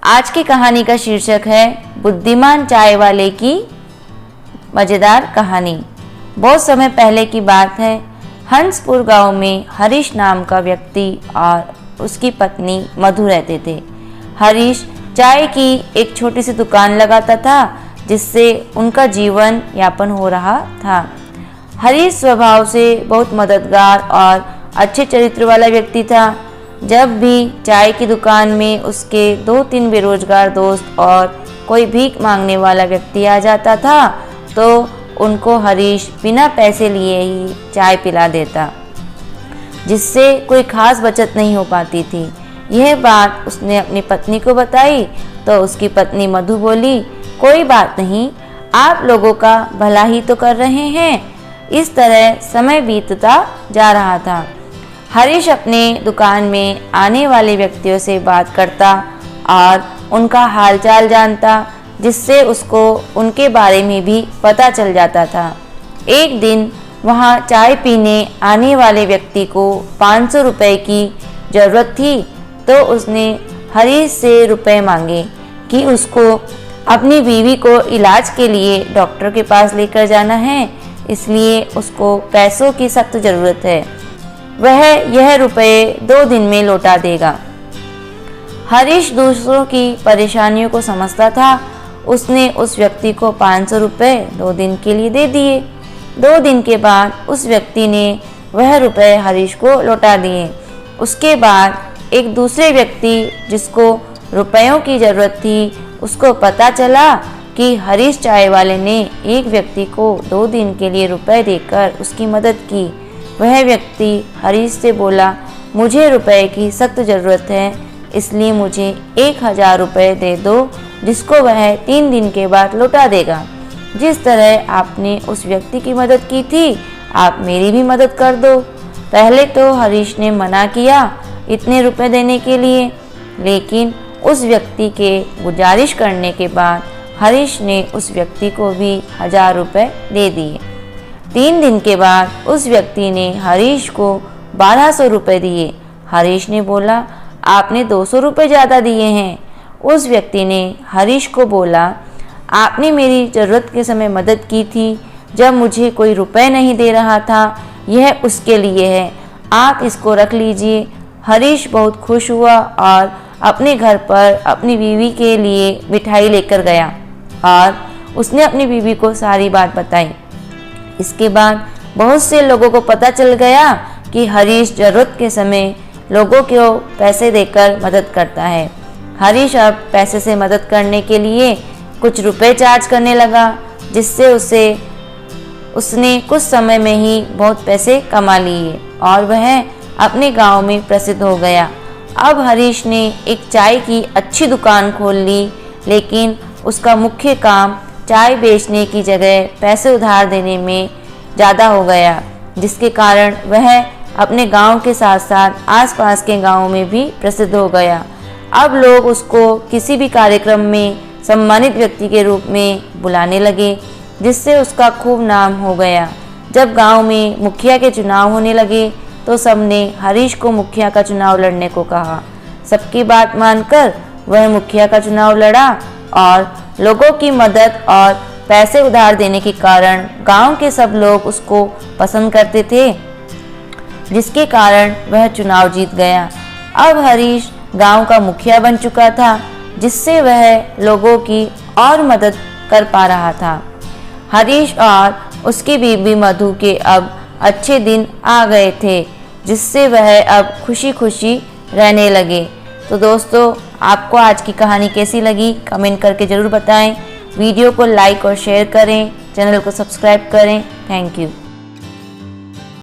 आज की कहानी का शीर्षक है बुद्धिमान चाय वाले की मज़ेदार कहानी। बहुत समय पहले की बात है। हंसपुर गांव में हरीश नाम का व्यक्ति और उसकी पत्नी मधु रहते थे। हरीश चाय की एक छोटी सी दुकान लगाता था जिससे उनका जीवन यापन हो रहा था। हरीश स्वभाव से बहुत मददगार और अच्छे चरित्र वाला व्यक्ति था। जब भी चाय की दुकान में उसके 2-3 बेरोजगार दोस्त और कोई भीख मांगने वाला व्यक्ति आ जाता था तो उनको हरीश बिना पैसे लिए ही चाय पिला देता, जिससे कोई खास बचत नहीं हो पाती थी। यह बात उसने अपनी पत्नी को बताई तो उसकी पत्नी मधु बोली, कोई बात नहीं, आप लोगों का भला ही तो कर रहे हैं। इस तरह समय बीतता जा रहा था। हरीश अपने दुकान में आने वाले व्यक्तियों से बात करता और उनका हालचाल जानता, जिससे उसको उनके बारे में भी पता चल जाता था। एक दिन वहाँ चाय पीने आने वाले व्यक्ति को 500 रुपये की ज़रूरत थी तो उसने हरीश से रुपए मांगे कि उसको अपनी बीवी को इलाज के लिए डॉक्टर के पास लेकर जाना है, इसलिए उसको पैसों की सख्त ज़रूरत है। वह यह रुपए 2 दिन में लौटा देगा। हरीश दूसरों की परेशानियों को समझता था। उसने उस व्यक्ति को 500 रुपये 2 दिन के लिए दे दिए। 2 दिन के बाद उस व्यक्ति ने वह रुपए हरीश को लौटा दिए। उसके बाद एक दूसरे व्यक्ति जिसको रुपयों की ज़रूरत थी, उसको पता चला कि हरीश चाय वाले ने एक व्यक्ति को 2 दिन के लिए रुपए देकर उसकी मदद की। वह व्यक्ति हरीश से बोला, मुझे रुपए की सख्त ज़रूरत है, इसलिए मुझे 1000 रुपये दे दो, जिसको वह 3 दिन के बाद लौटा देगा। जिस तरह आपने उस व्यक्ति की मदद की थी, आप मेरी भी मदद कर दो। पहले तो हरीश ने मना किया इतने रुपए देने के लिए, लेकिन उस व्यक्ति के गुजारिश करने के बाद हरीश ने उस व्यक्ति को भी 1000 रुपये दे दिए। 3 दिन के बाद उस व्यक्ति ने हरीश को 1200 रुपये दिए। हरीश ने बोला, आपने 200 रुपये ज़्यादा दिए हैं। उस व्यक्ति ने हरीश को बोला, आपने मेरी ज़रूरत के समय मदद की थी, जब मुझे कोई रुपए नहीं दे रहा था, यह उसके लिए है, आप इसको रख लीजिए। हरीश बहुत खुश हुआ और अपने घर पर अपनी बीवी के लिए मिठाई लेकर गया और उसने अपनी बीवी को सारी बात बताई। इसके बाद बहुत से लोगों को पता चल गया कि हरीश ज़रूरत के समय लोगों को पैसे देकर मदद करता है। हरीश अब पैसे से मदद करने के लिए कुछ रुपए चार्ज करने लगा, जिससे उसने कुछ समय में ही बहुत पैसे कमा लिए और वह अपने गांव में प्रसिद्ध हो गया। अब हरीश ने एक चाय की अच्छी दुकान खोल ली, लेकिन उसका मुख्य काम चाय बेचने की जगह पैसे उधार देने में ज़्यादा हो गया, जिसके कारण वह अपने गांव के साथ साथ आसपास के गांवों में भी प्रसिद्ध हो गया। अब लोग उसको किसी भी कार्यक्रम में सम्मानित व्यक्ति के रूप में बुलाने लगे, जिससे उसका खूब नाम हो गया। जब गांव में मुखिया के चुनाव होने लगे तो सबने हरीश को मुखिया का चुनाव लड़ने को कहा। सबकी बात मानकर वह मुखिया का चुनाव लड़ा और लोगों की मदद और पैसे उधार देने के कारण गांव के सब लोग उसको पसंद करते थे, जिसके कारण वह चुनाव जीत गया। अब हरीश गांव का मुखिया बन चुका था, जिससे वह लोगों की और मदद कर पा रहा था। हरीश और उसकी बीवी मधु के अब अच्छे दिन आ गए थे, जिससे वह अब खुशी खुशी रहने लगे। तो दोस्तों, आपको आज की कहानी कैसी लगी कमेंट करके ज़रूर बताएं। वीडियो को लाइक और शेयर करें, चैनल को सब्सक्राइब करें। Thank you.